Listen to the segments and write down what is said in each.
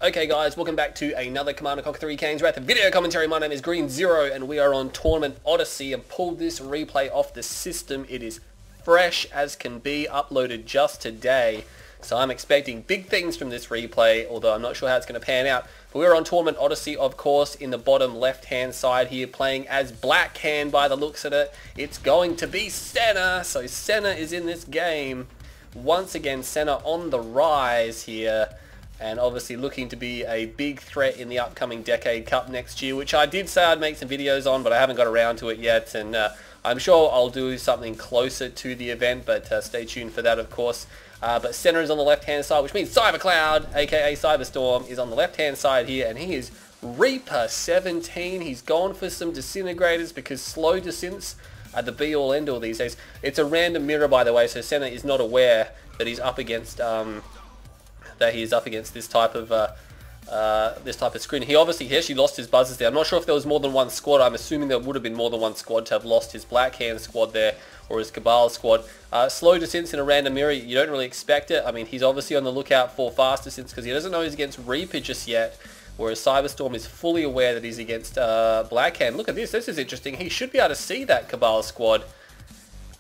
Okay guys, welcome back to another Command & Conquer 3 Kane's Wrath video commentary. My name is Green Zero and we are on Tournament Odyssey. I've pulled this replay off the system. It is fresh as can be, uploaded just today. So I'm expecting big things from this replay, although I'm not sure how it's going to pan out. But we're on Tournament Odyssey, of course, in the bottom left-hand side here, playing as Black Kane by the looks of it. It's going to be Senna, so Senna is in this game. Once again, Senna on the rise here, and obviously looking to be a big threat in the upcoming Decade Cup next year, which I did say I'd make some videos on, but I haven't got around to it yet, and I'm sure I'll do something closer to the event, but stay tuned for that, of course. But Senna is on the left-hand side, which means Cybercloud, aka Cyberstorm, is on the left-hand side here, and he is Reaper 17. He's gone for some disintegrators because slow desynths are the be-all, end-all these days. It's a random mirror, by the way, so Senna is not aware that he's up against this type of screen. He actually lost his buzzers there. I'm not sure if there was more than one squad. I'm assuming there would have been more than one squad to have lost his Black Hand squad there, or his Cabal squad. Slow descents in a random mirror, you don't really expect it. I mean, he's obviously on the lookout for fast descents because he doesn't know he's against Reaper just yet, whereas Cyberstorm is fully aware that he's against Black Hand. Look at this is interesting. He should be able to see that Cabal squad.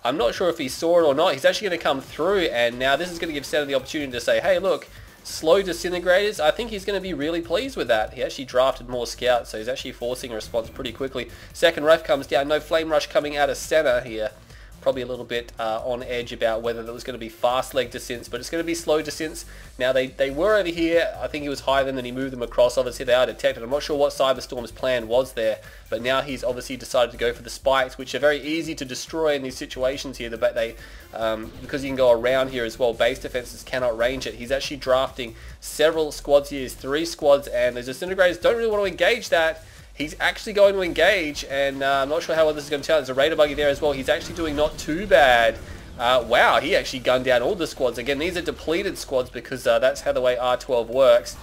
I'm not sure if he saw it or not. He's actually going to come through, and now this is going to give Senna the opportunity to say, hey, look, slow disintegrators. I think he's going to be really pleased with that. He actually drafted more scouts, so he's actually forcing a response pretty quickly. Second ref comes down. No flame rush coming out of Senna here. Probably a little bit on edge about whether there was going to be fast leg descents, but it's going to be slow descents. Now they were over here. I think he was higher than, and he moved them across. Obviously they are detected. I'm not sure what Cyberstorm's plan was there, but now he's obviously decided to go for the spikes, which are very easy to destroy in these situations here. But because you can go around here as well, base defenses cannot range it. He's actually drafting several squads here. He's 3 squads, and the disintegrators don't really want to engage that. He's actually going to engage, and I'm not sure how well this is going to turn out. There's a Raider buggy there as well. He's actually doing not too bad. Wow, he actually gunned down all the squads. Again, these are depleted squads because that's how the way R12 works.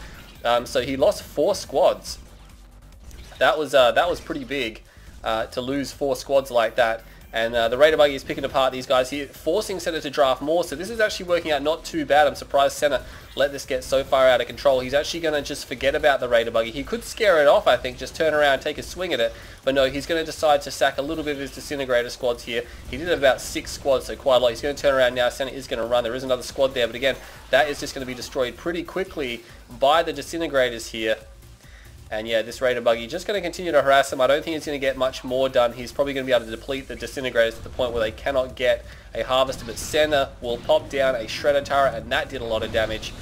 So he lost 4 squads. That was pretty big to lose 4 squads like that. And the Raider buggy is picking apart these guys here, forcing Senna to draft more. So this is actually working out not too bad. I'm surprised Senna let this get so far out of control. He's actually going to just forget about the Raider buggy. He could scare it off, I think, just turn around and take a swing at it. But no, he's going to decide to sack a little bit of his disintegrator squads here. He did have about 6 squads, so quite a lot. He's going to turn around now. Senna is going to run. There is another squad there, but again, that is just going to be destroyed pretty quickly by the disintegrators here. And yeah, this Raider buggy just going to continue to harass him. I don't think he's going to get much more done. He's probably going to be able to deplete the disintegrators to the point where they cannot get a harvester. But Senna will pop down a shredder turret, and that did a lot of damage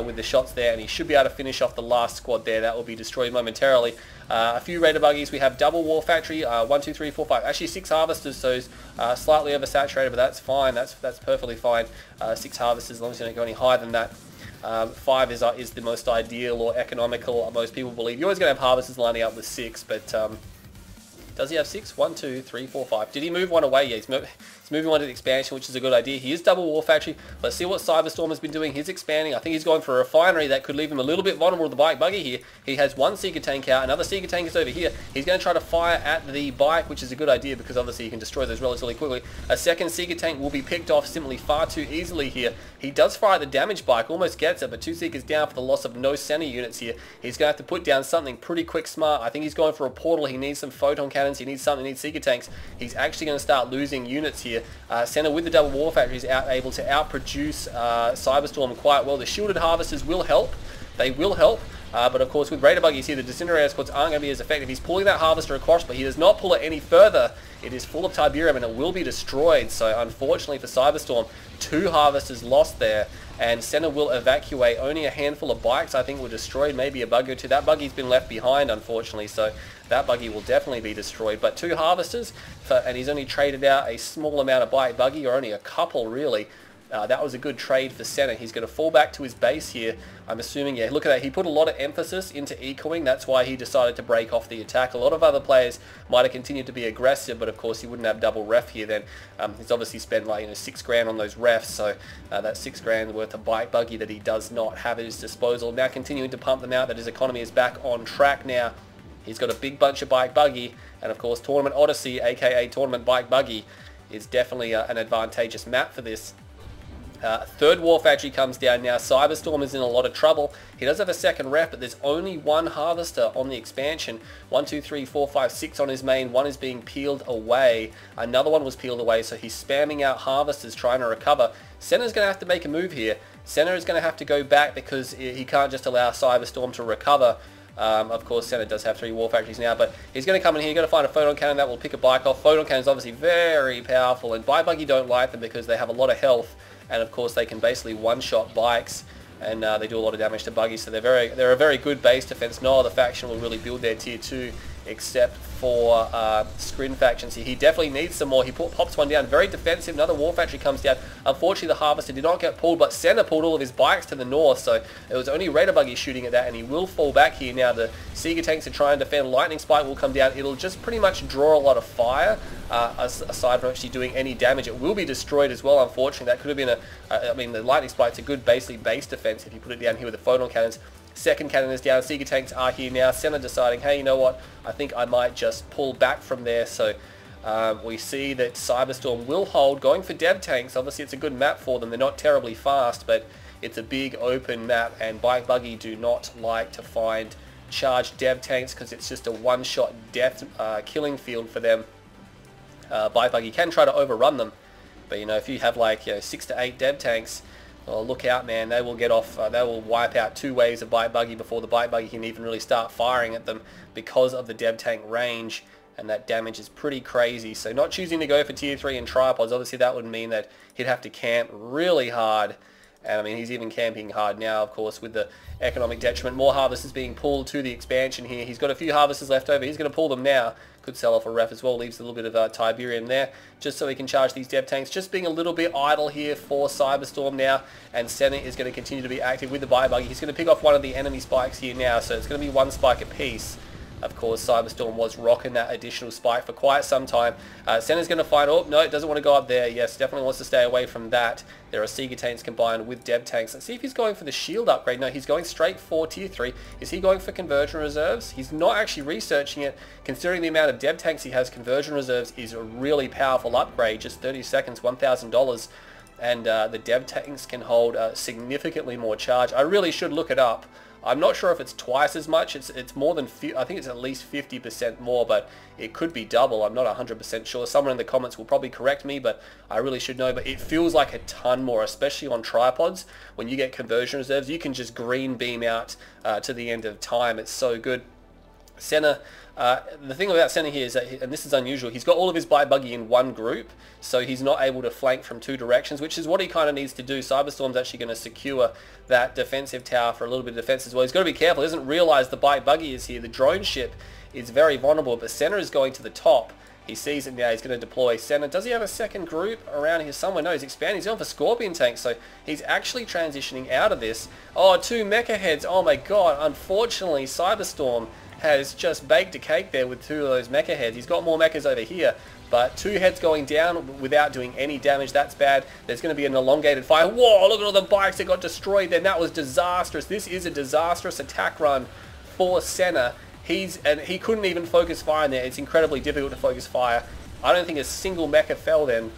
with the shots there. And he should be able to finish off the last squad there. That will be destroyed momentarily. A few Raider buggies. We have double War Factory. 1, 2, 3, 4, 5. Actually 6 harvesters, so slightly oversaturated, but that's fine. That's perfectly fine. 6 harvesters, as long as you don't go any higher than that. 5 is the most ideal or economical, most people believe. You're always going to have harvesters lining up with 6, but does he have 6? 1, 2, 3, 4, 5. Did he move one away? Yeah, he's moving one to the expansion, which is a good idea. He is double War Factory. Let's see what Cyberstorm has been doing. He's expanding. I think he's going for a refinery that could leave him a little bit vulnerable to the bike buggy here. He has 1 Seeker tank out. Another Seeker tank is over here. He's going to try to fire at the bike, which is a good idea because obviously you can destroy those relatively quickly. A second Seeker tank will be picked off simply far too easily here. He does fire at the damaged bike, almost gets it, but 2 Seekers down for the loss of no Senna units here. He's going to have to put down something pretty quick smart. I think he's going for a portal. He needs some photon cannons. He needs something. He needs Seeker tanks. He's actually going to start losing units here. Senna with the double War Factory is able to outproduce Cyberstorm quite well. The shielded harvesters will help. They will help. But of course with Raider buggies here, the disintegrator squads aren't going to be as effective. He's pulling that harvester across, but he does not pull it any further. It is full of Tiberium and it will be destroyed. So unfortunately for Cyberstorm, 2 harvesters lost there. And Senna will evacuate. Only a handful of bikes I think were destroyed, maybe a buggy or 2. That buggy's been left behind unfortunately, so that buggy will definitely be destroyed. But 2 harvesters, and he's only traded out a small amount of buggy, or only a couple really. That was a good trade for Senna. He's going to fall back to his base here. I'm assuming, yeah, look at that. He put a lot of emphasis into ecoing. That's why he decided to break off the attack. A lot of other players might have continued to be aggressive, but of course he wouldn't have double ref here then. He's obviously spent like, 6 grand on those refs, so that's 6 grand worth of buggy that he does not have at his disposal. Now continuing to pump them out, that his economy is back on track now. He's got a big bunch of buggy, and of course Tournament Odyssey, aka Tournament Buggy, is definitely an advantageous map for this. Third War Factory comes down now. Cyberstorm is in a lot of trouble. He does have a second ref, but there's only one harvester on the expansion. 1, 2, 3, 4, 5, 6 on his main. One is being peeled away. Another one was peeled away, so he's spamming out harvesters trying to recover. Senna's going to have to make a move here. Senna is going to have to go back because he can't just allow Cyberstorm to recover. Of course, Senna does have 3 War Factories now, but he's going to come in here. He's going to find a Photon Cannon that will pick a bike off. Photon Cannon is obviously very powerful, and Bike Buggy don't like them because they have a lot of health. And of course they can basically one-shot bikes, and they do a lot of damage to buggies, so they're a very good base defense. No other faction will really build their tier 2 except for Scrin factions here. He definitely needs some more. He pops one down, very defensive. Another War Factory comes down. Unfortunately the Harvester did not get pulled, but Senna pulled all of his bikes to the north, so it was only Raider Buggy shooting at that, and he will fall back here. Now the Seeger tanks are trying to defend. Lightning Spike will come down. It'll just pretty much draw a lot of fire, aside from actually doing any damage. It will be destroyed as well, unfortunately. That could have been I mean, the Lightning Spike's a good basically base defense if you put it down here with the Photon Cannons. Second cannon is down. Seeger tanks are here now. Senna deciding, hey, you know what? I think I might just pull back from there. So we see that Cyberstorm will hold. Going for dev tanks. Obviously, it's a good map for them. They're not terribly fast, but it's a big open map. And Bike Buggy do not like to find charged dev tanks because it's just a one-shot death killing field for them. Bike Buggy can try to overrun them, but you know, if you have like 6 to 8 dev tanks, well, look out, man. They will get off. They will wipe out 2 waves of Bike Buggy before the Bike Buggy can even really start firing at them because of the dev tank range, and that damage is pretty crazy. So not choosing to go for tier 3 and tripods, obviously that would mean that he'd have to camp really hard. And I mean, he's even camping hard now, of course, with the economic detriment. More harvesters being pulled to the expansion here. He's got a few harvesters left over. He's going to pull them now. Could sell off a ref as well. Leaves a little bit of Tiberium there, just so he can charge these dev tanks. Just being a little bit idle here for Cyberstorm now. And Senna is going to continue to be active with the Bike Buggy. He's going to pick off one of the enemy spikes here now. So it's going to be 1 spike apiece. Of course, Cyberstorm was rocking that additional spike for quite some time. Senna's going to find, oh, no, it doesn't want to go up there. Yes, definitely wants to stay away from that. There are Seeger tanks combined with dev tanks. Let's see if he's going for the shield upgrade. No, he's going straight for tier 3. Is he going for conversion reserves? He's not actually researching it. Considering the amount of dev tanks he has, conversion reserves is a really powerful upgrade. Just 30 seconds, $1,000. And the dev tanks can hold significantly more charge. I really should look it up. I'm not sure if it's twice as much. It's more than, I think it's at least 50% more, but it could be double. I'm not 100% sure. Someone in the comments will probably correct me, but I really should know. But it feels like a ton more, especially on tripods. When you get conversion reserves, you can just green beam out to the end of time. It's so good. Senna, the thing about Senna here is that, and this is unusual, he's got all of his Bike Buggy in one group, so he's not able to flank from 2 directions, which is what he kind of needs to do. Cyberstorm's actually going to secure that defensive tower for a little bit of defense as well. He's got to be careful. He doesn't realize the Bike Buggy is here. The drone ship is very vulnerable, but Senna is going to the top. He sees it now. He's going to deploy Senna. Does he have a second group around here somewhere? No, he's expanding. He's going for Scorpion tanks, so he's actually transitioning out of this. Oh, 2 mecha heads. Oh my god. Unfortunately, Cyberstorm has just baked a cake there with 2 of those mecha heads. He's got more mechas over here, but 2 heads going down without doing any damage. That's bad. There's going to be an elongated fire. Whoa, look at all the bikes that got destroyed then. That was disastrous. This is a disastrous attack run for Senna. He couldn't even focus fire in there. It's incredibly difficult to focus fire. I don't think a single mecha fell then.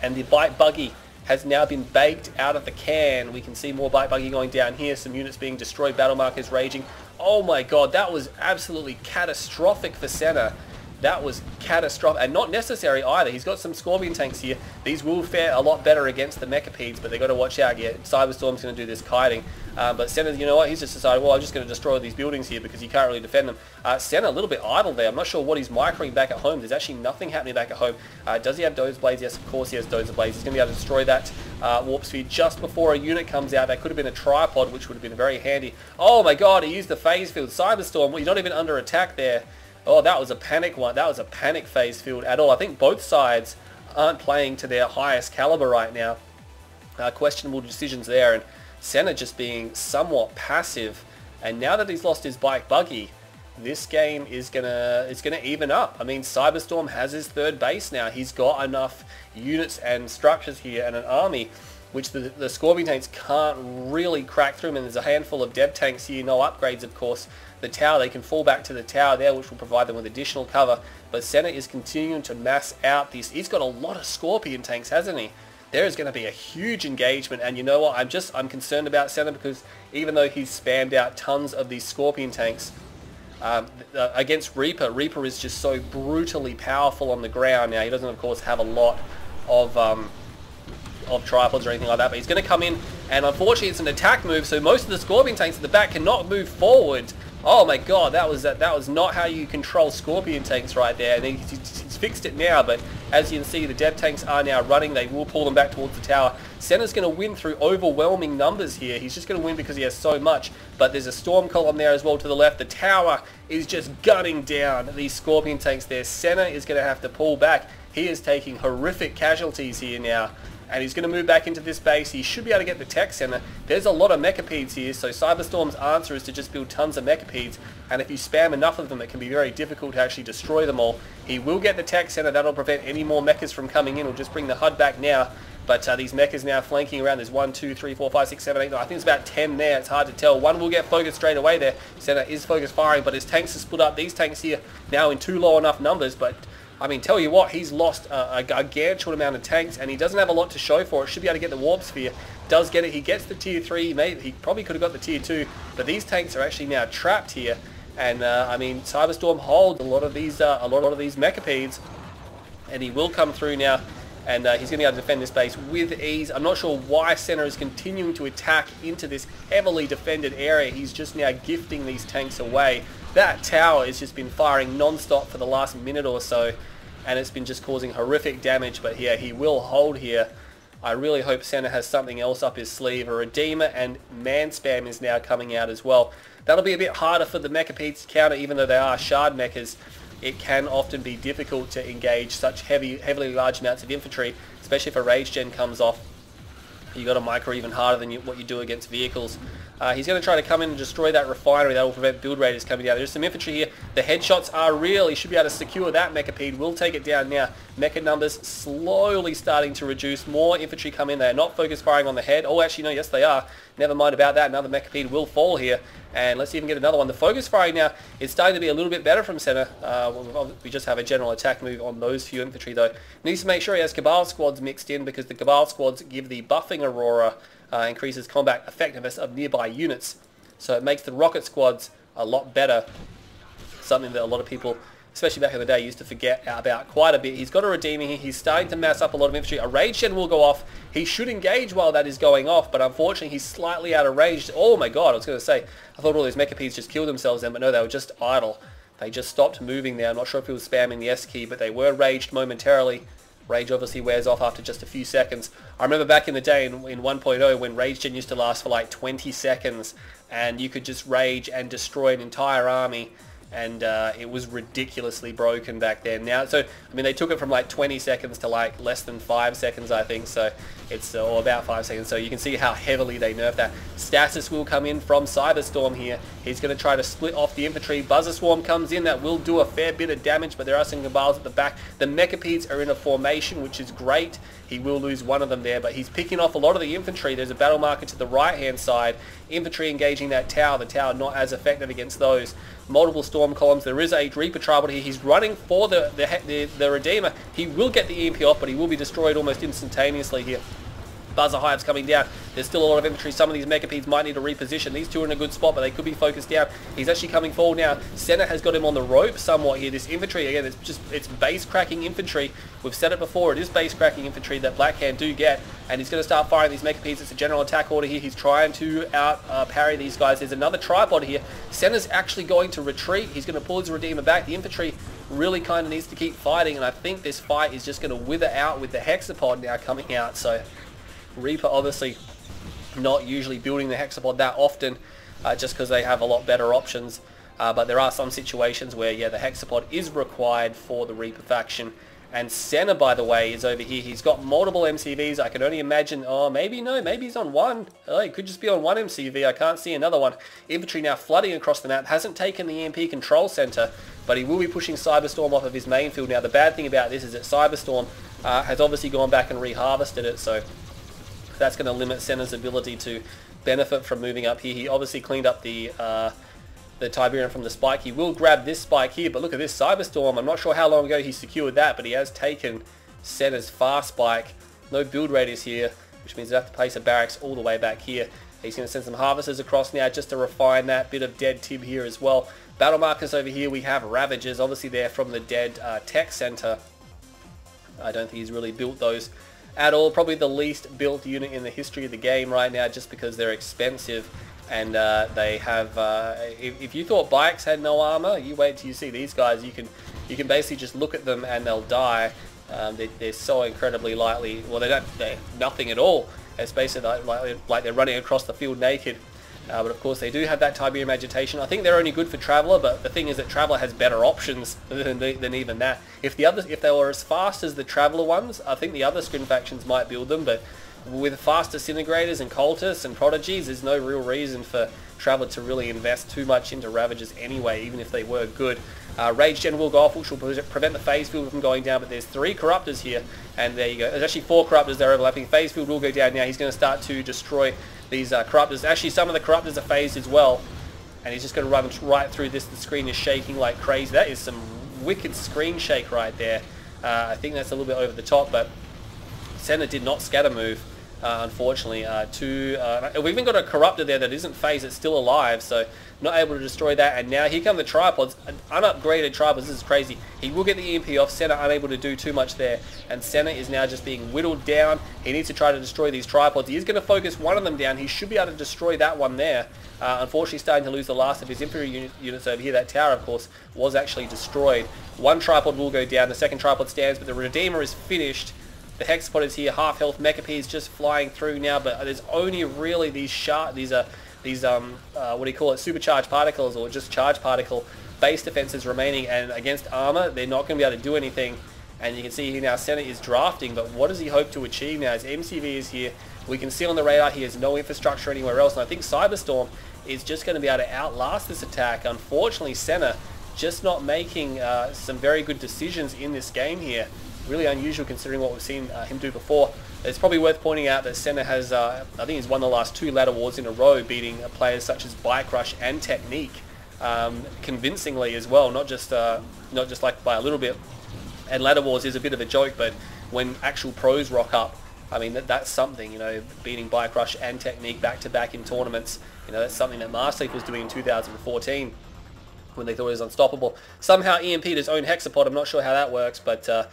And the Bike Buggy has now been baked out of the can. We can see more Bike Buggy going down here. Some units being destroyed. Battle markers raging. Oh my god, that was absolutely catastrophic for Senna. That was catastrophic, and not necessary either. He's got some Scorpion tanks here. These will fare a lot better against the Mechapeds, but they've got to watch out. Yeah, Cyberstorm's going to do this kiting. But Senna, you know what, he's just decided, well, I'm just going to destroy these buildings here because he can't really defend them. Senna, a little bit idle there. I'm not sure what he's microing back at home. There's actually nothing happening back at home. Does he have Dozer Blades? Yes, of course he has Dozer Blades. He's going to be able to destroy that warp speed just before a unit comes out. That could have been a tripod, which would have been very handy. Oh my god, he used the phase field. Cyberstorm, well, you're not even under attack there. Oh, that was a panic one. That was a panic phase field at all. I think both sides aren't playing to their highest caliber right now. Questionable decisions there, and Senna just being somewhat passive. And now that he's lost his Bike Buggy, this game is gonna even up. I mean, Cyberstorm has his 3rd base now. He's got enough units and structures here and an army which the Scorpion tanks can't really crack through. And there's a handful of dev tanks here, no upgrades of course. The tower, they can fall back to the tower there, which will provide them with additional cover. But Senna is continuing to mass out these. He's got a lot of Scorpion tanks, hasn't he? there is going to be a huge engagement. And you know what, I'm concerned about Senna, because even though he's spammed out tons of these Scorpion tanks, against Reaper is just so brutally powerful on the ground. Now, he doesn't, of course, have a lot of tripods or anything like that, but he's going to come in, and unfortunately it's an attack move, so most of the Scorpion tanks at the back cannot move forward. Oh my god, that was not how you control Scorpion tanks right there. And he's fixed it now, but as you can see, the dev tanks are now running. They will pull them back towards the tower. Senna's going to win through overwhelming numbers here. He's just going to win because he has so much, but there's a storm column there as well to the left. The tower is just gunning down these Scorpion tanks there. Senna is going to have to pull back. He is taking horrific casualties here now, and he's going to move back into this base. He should be able to get the tech center. There's a lot of Mechapeds here, so Cyberstorm's answer is to just build tons of Mechapeds, and if you spam enough of them, it can be very difficult to actually destroy them all. He will get the tech center. That'll prevent any more mechas from coming in. We'll just bring the HUD back now, but these mechas now flanking around. There's 1, 2, 3, 4, 5, 6, 7, 8, 9. I think it's about 10 there. It's hard to tell. One will get focused straight away there. Senna is focused firing, but his tanks are split up. These tanks here now in too low enough numbers, but I mean, tell you what, he's lost a gargantuan amount of tanks, and he doesn't have a lot to show for it. Should be able to get the Warp Sphere. Does get it. He gets the tier 3. Maybe he probably could have got the tier 2, but these tanks are actually now trapped here. And I mean, Cyberstorm holds a lot of these Mechapeds, and he will come through now, and he's going to be able to defend this base with ease. I'm not sure why Senna is continuing to attack into this heavily defended area. He's just now gifting these tanks away. That tower has just been firing non-stop for the last minute or so, and it's been just causing horrific damage. But yeah, he will hold here. I really hope Senna has something else up his sleeve. A Redeemer and Man Spam is now coming out as well. That'll be a bit harder for the Mechapeds to counter, even though they are shard mechas. It can often be difficult to engage such heavily large amounts of infantry, especially if a rage gen comes off. You got to micro even harder than what you do against vehicles. He's going to try to come in and destroy that refinery. That will prevent build raiders coming down. There's some infantry here. The headshots are real. He should be able to secure that Mechapede. We'll take it down now. Mecha numbers slowly starting to reduce. More infantry come in. They are not focus firing on the head. Oh, actually, no, yes, they are. Never mind about that. Another Mechapede will fall here. And let's even get another one. The focus firing now is starting to be a little bit better from Senna. We just have a general attack move on those few infantry, though. Needs to make sure he has Cabal squads mixed in, because the Cabal squads give the buffing Aurora, increases combat effectiveness of nearby units. So it makes the rocket squads a lot better. Something that a lot of people, especially back in the day, used to forget about quite a bit. He's got a Redeemer here. He's starting to mass up a lot of infantry. A Rage Gen will go off. He should engage while that is going off, but unfortunately he's slightly out of range. Oh my god, I was going to say, I thought all these Mechapeds just killed themselves then, but no, they were just idle. They just stopped moving there. I'm not sure if he was spamming the S key, but they were raged momentarily. Rage obviously wears off after just a few seconds. I remember back in the day in 1.0 when Rage Gen used to last for like 20 seconds, and you could just rage and destroy an entire army, and it was ridiculously broken back then. Now, so I mean, they took it from like 20 seconds to like less than 5 seconds, I think. So it's or about 5 seconds. So you can see how heavily they nerfed that. Status will come in from Cyberstorm here. He's going to try to split off the infantry. Buzzer Swarm comes in. That will do a fair bit of damage, but there are some Cabals at the back. The Mechapeds are in a formation, which is great. He will lose one of them there, but he's picking off a lot of the infantry. There's a battle marker to the right-hand side. Infantry engaging that tower. The tower not as effective against those. Multiple storm columns. There is a Reaper tribal here. He's running for the Redeemer. He will get the EMP off, but he will be destroyed almost instantaneously here. Buzzer Hives coming down. There's still a lot of infantry. Some of these Mechapeds might need to reposition. These two are in a good spot, but they could be focused down. He's actually coming forward now. Senna has got him on the rope somewhat here. This infantry, again, it's base cracking infantry. We've said it before. It is base cracking infantry that Blackhand do get, and he's going to start firing these Mechapeds. It's a general attack order here. He's trying to parry these guys. There's another tripod here. Senna's actually going to retreat. He's going to pull his Redeemer back. The infantry really kind of needs to keep fighting, and I think this fight is just going to wither out with the Hexapod now coming out. So Reaper obviously not usually building the Hexapod that often, just because they have a lot better options, but there are some situations where, yeah, the Hexapod is required for the Reaper faction. And Senna, by the way, is over here. He's got multiple MCVs. I can only imagine, oh, maybe he's on one. Oh, he could just be on one MCV. I can't see another one. Infantry now flooding across the map. Hasn't taken the EMP control center, but he will be pushing Cyberstorm off of his main field. Now, the bad thing about this is that Cyberstorm has obviously gone back and reharvested it, so that's going to limit Senna's ability to benefit from moving up here. He obviously cleaned up the Tiberian from the spike. He will grab this spike here, but look at this Cyberstorm. I'm not sure how long ago he secured that, but he has taken Senna's fast spike. no build radius here, which means they have to place a barracks all the way back here. He's going to send some harvesters across now just to refine that. Bit of dead tib here as well. Battle markers over here, we have Ravagers. Obviously they're from the dead tech center. I don't think he's really built those at all. Probably the least built unit in the history of the game right now, just because they're expensive. And they have, if you thought bikes had no armor, you wait till you see these guys. You can basically just look at them and they'll die. They're so incredibly lightly, well, they're nothing at all. It's basically like they're running across the field naked. But of course they do have that Tiberium Agitation. I think they're only good for Traveller, but the thing is that Traveller has better options than even that. If they were as fast as the Traveller ones, I think the other Scrin factions might build them, but with fast Disintegrators and Cultists and Prodigies, there's no real reason for Traveller to really invest too much into Ravagers anyway, even if they were good. Rage Gen will go off, which will prevent the phase field from going down, but there's 3 Corruptors here, and there you go. There's actually 4 Corruptors that are overlapping. Phase field will go down now. He's going to start to destroy these Corruptors. Actually, some of the Corruptors are phased as well, and he's just going to run right through this. The screen is shaking like crazy. That is some wicked screen shake right there. I think that's a little bit over the top, but Senna did not scatter move. Unfortunately, we've even got a Corruptor there that isn't phased, it's still alive, so not able to destroy that. And now here come the tripods, unupgraded tripods. This is crazy. He will get the EMP off. Senna unable to do too much there, and Senna is now just being whittled down. He needs to try to destroy these tripods. He is going to focus one of them down. He should be able to destroy that one there. Unfortunately, starting to lose the last of his infantry units over here. That tower, of course, was actually destroyed. One tripod will go down. The second tripod stands, but the Redeemer is finished. The Hexapod is here, half health. Mechapede is just flying through now, but there's only really these what do you call it, supercharged particles, or just charge particle base defenses remaining, and against armor they're not going to be able to do anything. And you can see here now Senna is drafting, but what does he hope to achieve now? His MCV is here. We can see on the radar he has no infrastructure anywhere else, and I think Cyberstorm is just going to be able to outlast this attack. Unfortunately, Senna just not making some very good decisions in this game here. Really unusual considering what we've seen him do before. It's probably worth pointing out that Senna has, I think he's won the last 2 ladder wars in a row, beating players such as Bike Rush and Technique convincingly as well, not just like by a little bit. And ladder wars is a bit of a joke, but when actual pros rock up, I mean that's something, you know, beating Bike Rush and Technique back to back in tournaments. You know, that's something that Marsleaf was doing in 2014 when they thought it was unstoppable. Somehow EMP'd his own Hexapod. I'm not sure how that works, but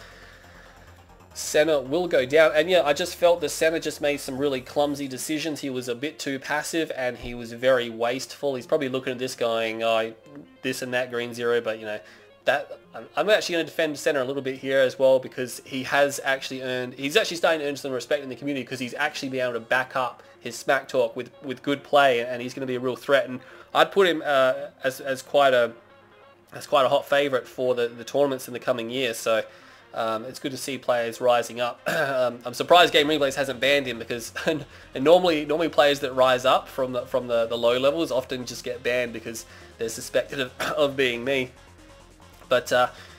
Senna will go down. And yeah, I just felt that Senna just made some really clumsy decisions. He was a bit too passive and he was very wasteful. He's probably looking at this going, oh, this and that green zero, but you know, that I'm actually going to defend Senna a little bit here as well, because he's actually starting to earn some respect in the community, because he's actually been able to back up his smack talk with good play, and he's going to be a real threat. And I'd put him as quite a hot favourite for the tournaments in the coming years. So it's good to see players rising up. I'm surprised Game Replays hasn't banned him, because and normally players that rise up from the low levels often just get banned because they're suspected of being me. But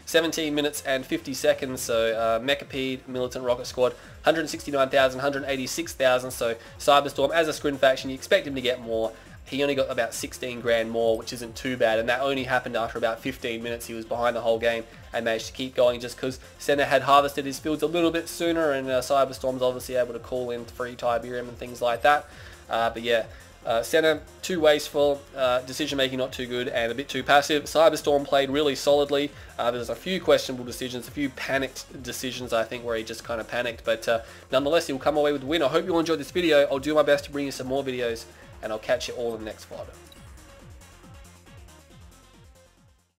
17 minutes and 50 seconds, so Mechapede, Militant Rocket Squad, 169,000, 186,000, so Cyberstorm, as a Scrin faction, you expect him to get more. He only got about 16 grand more, which isn't too bad, and that only happened after about 15 minutes. He was behind the whole game and managed to keep going just because Senna had harvested his fields a little bit sooner, and Cyberstorm's obviously able to call in free Tiberium and things like that. But yeah, Senna, too wasteful, decision making not too good, and a bit too passive. Cyberstorm played really solidly. There's a few questionable decisions, a few panicked decisions, I think, where he just kind of panicked, but nonetheless, he'll come away with the win. I hope you all enjoyed this video. I'll do my best to bring you some more videos, and I'll catch you all in the next video.